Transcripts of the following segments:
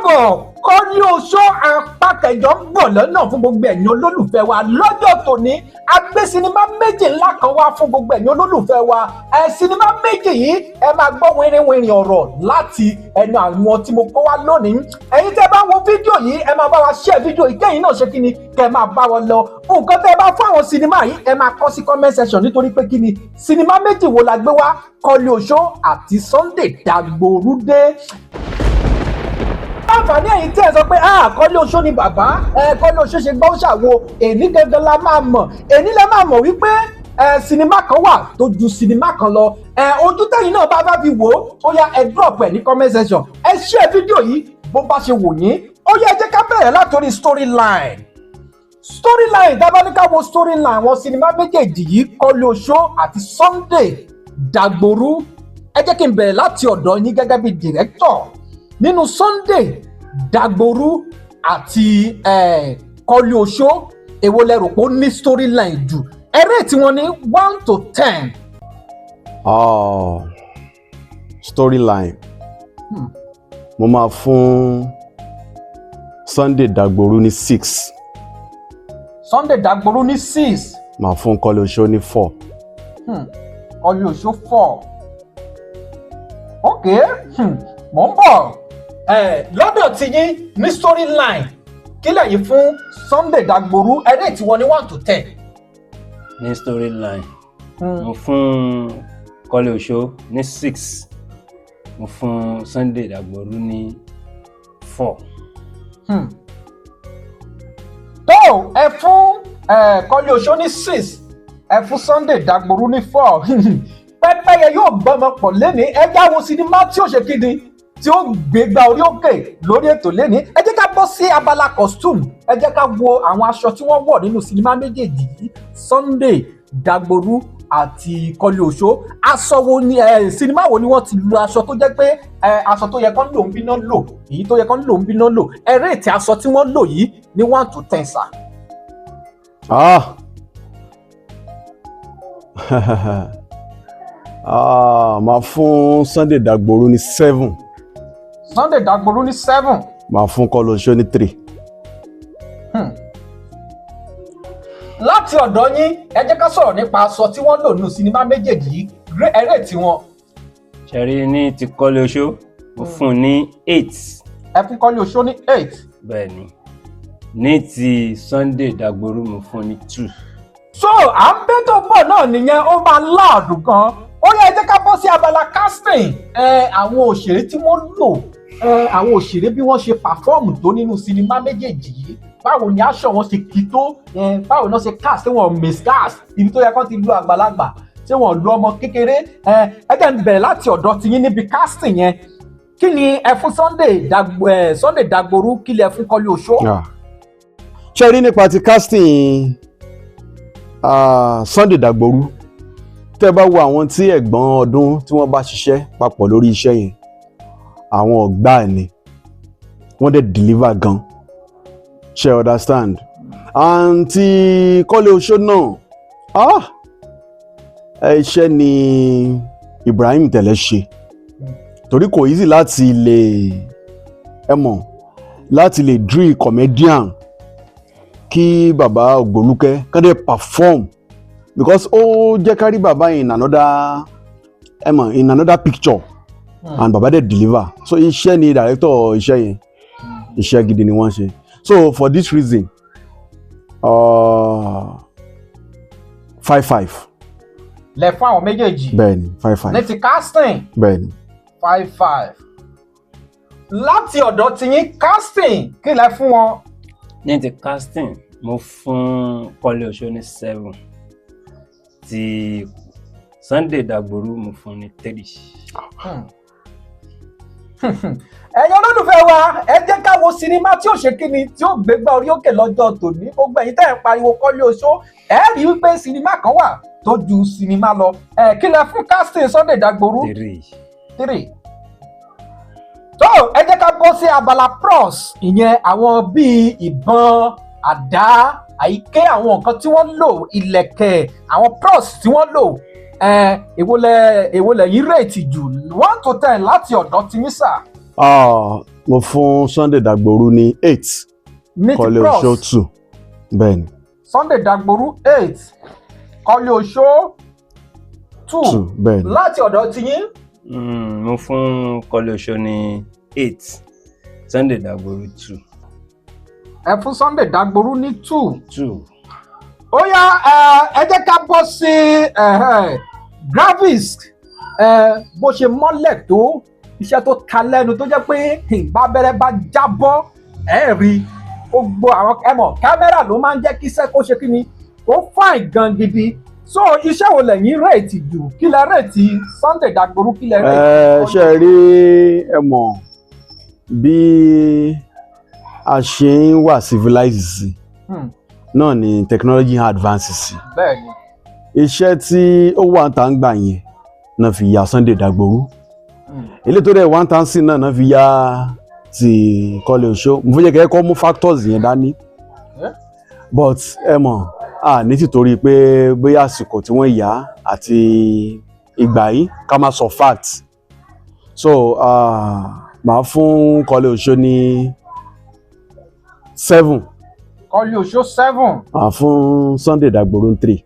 káàbọ̀ Koleoso apá kẹjọ ń bọ̀ lọ́nà fún gbogbo ẹ̀yin olólùfẹ́ wa lọ́jọ́ tòní a gbé sinimá méjì ńlá kan wá fún gbogbo ẹ̀yin olólùfẹ́ wa sinimá méjì yìí ẹ máa gbọ́ wẹ́rẹ́wẹ́rẹ́ ọ̀rọ̀ láti ẹnu àwọn tí mo kó wá lónìí ẹ̀yin tẹ́ bá wo fídíò yìí ẹ máa bá wa share fídíò yìí kẹ́yìn náà ṣe kí ni kẹ́ máa bá wọn lọ nǹkan tẹ́ bá fún àwọn sinimá yìí ẹ máa kọ sí comment section nítorí pé kí ni sinimá méjì wo la gbé wá Koleoso àti Sunday Dagboru dé àǹfààní ẹ̀yin tí ẹ sọ pé Koleoso ni bàbá Koleoso ṣe gbọ́ ṣàwo èní gangan la máa mọ̀ èní lẹ máa mọ̀ wípé sinimá kan wà tó ju sinimá kan lọ ojú tẹ̀yin náà bá fi wò ó yá ẹ drop ẹ ní comment section ẹ share fídíò yìí bó bá ṣe wò yín ó yá ẹ jẹ́ ká bẹ̀rẹ̀ látòrí storyline dábàáníkà wo storyline àwọn sinimá méjèèjì yìí Koleoso àti Sunday Dagboru ẹ jẹ́ kí n bẹ̀rẹ̀ láti ọ̀dọ̀ yín gẹ́gẹ́ bí director nínú Sunday Dagboru àti Koleoso èwo lẹ rò pé ó ní storyline jù ẹ rate wọn ní 1 to 10. Storyline mo máa fún Sunday Dagboru ní 6. Sunday Dagboru ní 6. Màá fún Koleoso ní 4. Koleoso 4. ok mo ń bọ̀ lọ́dọ̀ tí yín ní storyline kí lẹ́yìn fún Sunday Dagboru ẹ rate wọn ní 1 to 10. ní storyline mo fún Koleoso ní 6 mo fún Sunday Dagboru ní 4. tó ẹ fún Koleoso ní 6 ẹ fún Sunday Dagboru ní 4 pẹ́pẹ́yẹ yóò gbọ́mọ pọ̀ lẹ́ni ẹ jáwọ́ sinimá tí ó ṣe kíni tí ó gbégbá orí òkè lórí ètò lẹ́ni ẹ jẹ́ ká bọ́ sí abala costume ẹ jẹ́ ká wo àwọn aṣọ tí wọ́n wọ̀ nínú sinimá méjèèjì yìí Sunday Dagboru àti Koleoso aṣọ wo ni sinimá wo ni wọ́n ti lu aṣọ tó jẹ́ pé aṣọ tó yẹ kán lò ń bíná lò èyí tó yẹ kán lò ń bíná lò ẹ rate aṣọ tí wọ́n lò yìí ní 1 to 10 sà. Màá fún Sunday Dagboru ní 7. Sunday Dagboru ní 7. Màá fún Koleoso ní 3. Láti ọ̀dọ̀ yín ẹ jẹ́ ká sọ̀rọ̀ nípa aṣọ tí wọ́n lò nínú sinimá méjèèjì yìí ẹ̀rẹ́ tí wọ́n. ṣẹ̀rí ní ti Koleoso mo fún ní 8. ẹ fún Koleoso ní 8. bẹ́ẹ̀ni ní ti Sunday Dagboru mo fún ní 2. so à ń bẹ́ tó pọ̀ náà nìyẹn ó máa láàdùn gan ó yẹ ẹ jẹ́ ká bọ́ sí abala casting àwọn òṣèré tí wọ́n lò àwọn òṣèré bí wọ́n ṣe pàfọ́ọ̀mù tó nínú sinimá méjèèjì yìí báwo ni aṣọ wọn ṣe kì tó báwo náà ṣe cast tí wọ́n miscast ibi tó yẹ kán ti lu àgbàlagbà tí wọ́n lu ọmọ kékeré ẹ jẹ́ n bẹ̀rẹ̀ láti ọ̀dọ̀ tiyín níbi casting yẹn kí ni ẹ fún Sunday Dagboru kí lẹ fún Koleoso. ṣe rí nípa ti casting Sunday Dagboru tẹ́ bá wo àwọn tí ẹ̀gbọ́n ọdún tí wọ́n bá ṣiṣẹ́ papọ̀ lórí iṣẹ́ yẹn àwọn ọ̀gbá ni wọ́n dẹ̀ deliver gan ṣe understand and ti Koleoso náà iṣẹ́ ni Ibrahim tẹ̀lé ṣe torí kò easy láti lè láti lè drill comedian kí bàbá Ògbólúkẹ́ kán dẹ̀ perform because ó jẹ́ kárí bàbá in another picture and bàbá dẹ̀ deliver so iṣẹ́ ni director iṣẹ́ yẹn iṣẹ́ gidi ni wọ́n ṣe so for this reason 5-5. lẹ fún àwọn méjèèjì. bẹ́ẹ̀ni 5-5. ní ti casting. bẹ́ẹ̀ni 5-5. láti ọ̀dọ̀ tiyín casting kí lẹ fún wọn. ní ti casting mo fún Koleoso ní 7 ti Sunday Dagboru mo fún ní 3. ẹ̀yin olólùfẹ́ wa ẹ jẹ́ ká wo sinimá tí ó ṣe kíni tí ó gbégbá orí òkè lọ́jọ́ tòní gbogbo ẹ̀yin tẹ́ ẹ̀ pariwo Koleoso ẹ rí i pé sinimá kan wà tó ju sinimá lọ kí lẹ fún casting Sunday Dagboru. 3. tó ẹ jẹ́ ká bọ́ sí abala pros ìyẹn àwọn bíi ìbọn àdá àyíké àwọn nǹkan tí wọ́n lò ìlẹ̀kẹ̀ àwọn pros tí wọ́n lò èwo lẹ yìí rate jù 1 to 10 láti ọ̀dọ̀ tí yín sà. mo fún Sunday Dagboru ní 8. ní ti Koleoso pros 2. bẹ́ẹ̀ ni. Sunday Dagboru 8 Koleoso 2 bẹ́ẹ̀ ni. láti ọ̀dọ̀ tiyín. Mo fún Koleoso ní 8, Sunday Dagboru 2. ẹ fún Sunday Dagboru ní 2. 2. ó yá ẹ jẹ́ ká bọ́ sí graphics bó ṣe mọ́lẹ̀ tó iṣẹ́ tó ta lẹ́nu tó jẹ́ pé ìbábẹ́rẹ́ bá jábọ́ rí gbogbo àwọn kámẹ́rà ló máa ń jẹ́ kí iṣẹ́ kó ṣe kí ni ó fine gan gidi. So iṣẹ́ wo lẹ́yìn rèétì jù kí lẹ rèétì Sunday Dagboru kí lẹ rèétì. ṣe rí ẹ mọ̀ bí a ṣe ń wà civilized sí náà ni technology advances sí. bẹ́ẹ̀ni. iṣẹ́ tí ó wà ń ta ń gbà yẹn náà fi ya Sunday Dagboru. ilé tó dẹ̀ wà ń ta ń sìn náà fi ya ti Koleoso. mo fẹ́ jẹ́ kẹ́ kọ́ mú factors yẹn dání. but ẹ mọ̀ ní títorí pé bóyá àsìkò tí wọ́n yá àti ìgbà yìí ká má sọ fact. So màá fún Koleoso ní 7. Koleoso 7. Màá fún Sunday Dagboru 3.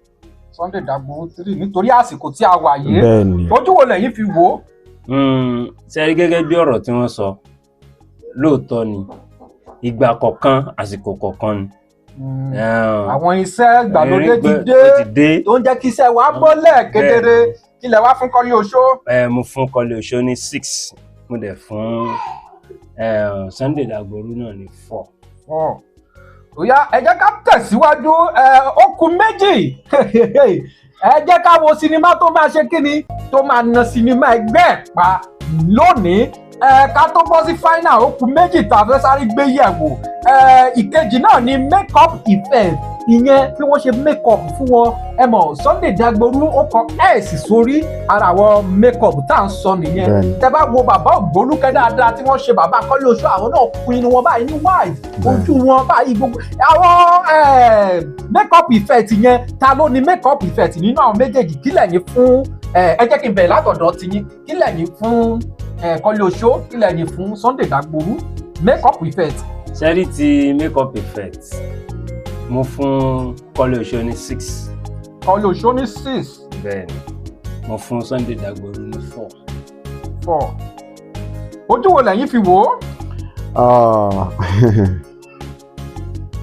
Sunday Dagboru 3 nítorí àsìkò tí a wà yìí. Bẹ́ẹ̀ni. ojú wo lẹ́yìn fi wò ó. Ṣé rí gẹ́gẹ́ bí ọ̀rọ̀ tí wọ́n sọ lóòótọ́ ni ìgbà kọ̀ọ̀kan àsìkò kọ̀ọ̀kan ni. àwọn iṣẹ́ ìgbàlódé ti dé tó ń jẹ́ kí iṣẹ́ wa bọ́lẹ̀ kedere kí lẹ wá fún Koleoso. mo fún Koleoso ní 6, mo dẹ̀ fún Sunday Dagboru náà ní 4. ó yá ẹ jẹ́ ká tẹ̀síwájú ó kù méjì ẹ jẹ́ ká wo sinimá tó máa ṣe kíni tó máa na sinimá ẹgbẹ́ ẹ̀ pa lónìí ká tó bọ́ sí final ó kù méjì tá a fẹ́ sáré gbé yẹ̀wò ìkejì náà ni make up effect ìyẹn bí wọ́n ṣe make up fún wọn ẹ mọ̀ Sunday Dagboru ó kọ s sórí ara àwọn make up tá à ń sọ nìyẹn tẹ bá wo bàbá Ògbólúkẹ́ dáadáa tí wọ́n ṣe bàbá Koleoso àwọn náà kún inú wọn báyìí ní white ojú wọn báyìí gbogbo àwọn make up effect yẹn ta ló ní make up effect nínú àwọn méjèèjì kí lẹ̀yin fún ẹ jẹ́ kí n bẹ̀rẹ̀ látọ̀dọ̀ tiyín kí lẹ̀yin fún Koleoso kí lẹ̀yin fún Sunday Dagboru make up effect. Sẹ́rí ti make up effect mo fún Koleoso ní 6. Koleoso ní 6. Bẹ́ẹ̀ni mo fún Sunday Dagboru ní 4. ojú wo lẹ́yìn fi wò ó.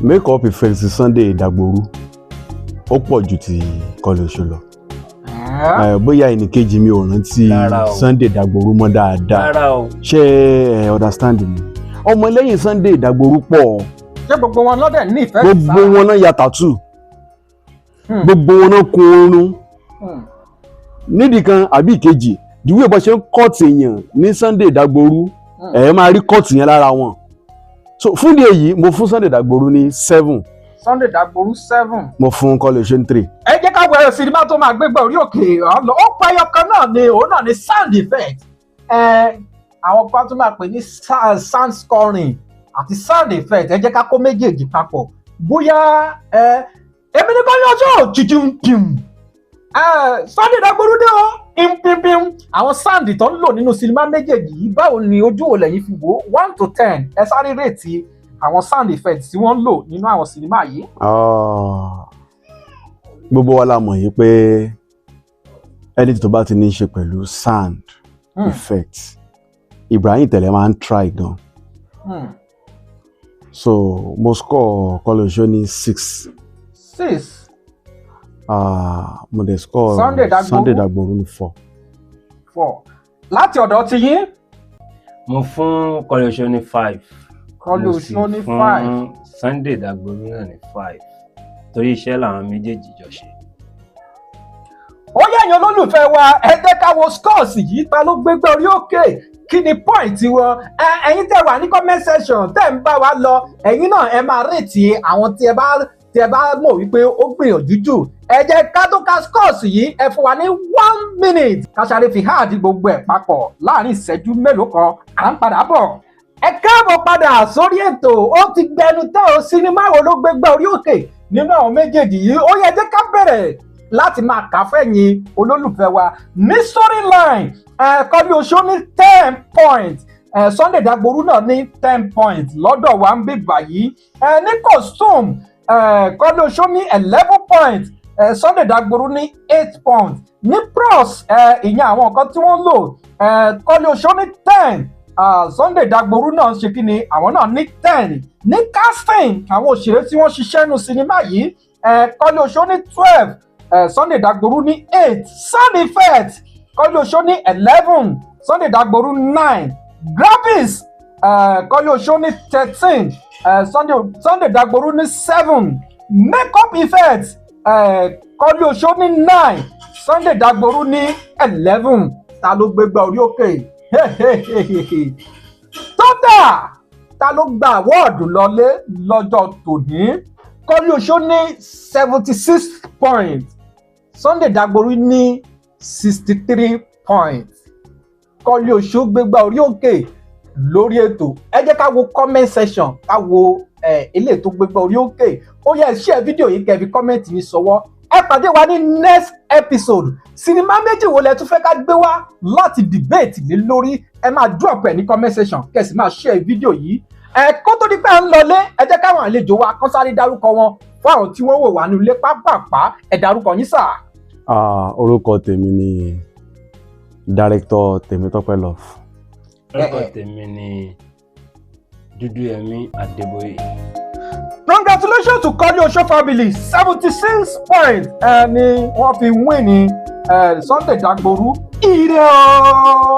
make up effect ti Sunday Dagboru ó pọ̀ ju ti Koleoso lọ. bóyá ẹnìkejì mi ò rántí Sunday Dagboru mọ́ dáadáa ṣé ẹ understand mi ọmọlẹ́yìn Sunday Dagboru pọ̀. ṣé gbogbo wọn lọ́dẹ̀ ní ìfẹ́ ìsá. gbogbo wọn náà ya tattoo. gbogbo wọn náà kun oorun. nídìí kan àbí ìkejì ìdíwé bó ṣe ń kọ́ọ̀tì èèyàn ní Sunday Dagboru máa rí kọ́ọ̀tì yẹn lára wọn. so fún ìdí èyí mo fún Sunday Dagboru ní 7. Sunday Dagboru 7. mo fún Koleoso ní 3. ẹ jẹ́ ká wẹ̀rẹ̀ sinimá tó máa gbégbá orí òkè ọ̀lọ́ ó pẹ́yọ kan náà ni òun náà ni sound effect. àwọn kan tó máa pè ní sound scoring àti sound effect ẹ jẹ́ ká kó méjèèjì papọ̀ bóyá èmi ní Koleoso jìjìm Sunday Dagboru dé o impim àwọn sound tó ń lò nínú sinimá méjèèjì yìí báwo ni ojú wo lẹ́yìn fi wò 1 to 10 ẹ sáré rèétì àwọn sound effects tí wọ́n ń lò nínú àwọn sinimá yìí. gbogbo wa la mọ̀ yìí pé ẹni tó bá ti ní í ṣe pẹ̀lú sound effect Ibrahim tẹ̀lé máa ń try gan. So mo score Koleoso ní 6. 6. Mo dẹ̀ score Sunday Dagboru ní 4. 4. láti ọ̀dọ̀ ti yín. mo fún Koleoso ní 5. Koleoso ní 5. mo sì fún Sunday Dagboru náà ní 5 torí iṣẹ́ làwọn méjèèjì jọ ṣe. ó yẹ ẹ̀yin olólùfẹ́ wa ẹ jẹ́ ká wo scores yìí ta ló gbégbé orí òkè kí ni point wọn ẹ̀yin tẹ́ wà ní comment section tẹ́ ń bá wa lọ ẹ̀yin náà ẹ máa rètí àwọn tí ẹ bá mọ̀ wípé ó gbìyànjú jù ẹ jẹ́ ká tó ka scores yìí ẹ fún wa ní 1 minute ká sáré fi hard gbogbo ẹ̀ papọ̀ láàrin ìṣẹ́jú mélòó kan à ń padà bọ̀. ẹ káàbọ̀ padà sórí ètò ó ti gbẹnu tán o sinimá wo ló gbégbá orí òkè nínú àwọn méjèèjì yìí ó yẹ jẹ́ ká bẹ̀rẹ̀ láti máa kà fẹ́yìn olólùfẹ́ wa ní storyline Koleoso ní 10 points Sunday Dagboru náà ní 10 points lọ́dọ̀ wa ń bí báyìí. Ní costume Koleoso ní 11 points, Sunday Dagboru ní 8 points. Ní pros ìyẹn àwọn nǹkan tí wọ́n lò Koleoso ní 10, Sunday Dagboru náà ṣe kí ni àwọn náà ní 10. Ní casting àwọn òṣèré tí wọ́n ṣiṣẹ́ nínú sinimá yìí Koleoso ní 12, Sunday Dagboru ní 8. Sound effect Koleoso ní 11, Sunday Dagboru 9. Graphics Koleoso ní 13, Sunday Dagboru ní 7. Makeup effects Koleoso ní 9, Sunday Dagboru ní 11. Ta ló gbégbá orí òkè? Total ta ló gba awọ́ọ̀dù lọlé lọ́jọ́ tòní? Koleoso ní 76 points, Sunday Dagboru ní 63 points. Koleoso gbégbá orí òkè lórí ètò. Ẹ jẹ́ ká wo comment section, ká wo eléyìí tó gbégbá orí òkè. Ó yẹ share fídíò yìí kẹ́ fi comment yín sọwọ́. Ẹ pàdé wa ní next episode. Sinimá méjì wo lẹ tún fẹ́ ká gbé wá láti debate lé lórí? Ẹ máa drop ẹ̀ ní comment section kẹ́ sì máa share fídíò yìí. Kó tó di pé à ń lọlé, ẹ jẹ́ káwọn àlejò wa kán sáré dárúkọ wọn fún àwọn tí wọ́n wò wá nílé pápápá. Ẹ dárúkọ yín sà. Orúkọ tèmi ni Director Tèmítọ́pẹ́ Love. Orúkọ tèmi ni Dúdúyẹmí Adébóyè. Congratulations to Koleoso family, 76 points ni wọ́n fi win ní Sunday Dagboru. Ire o.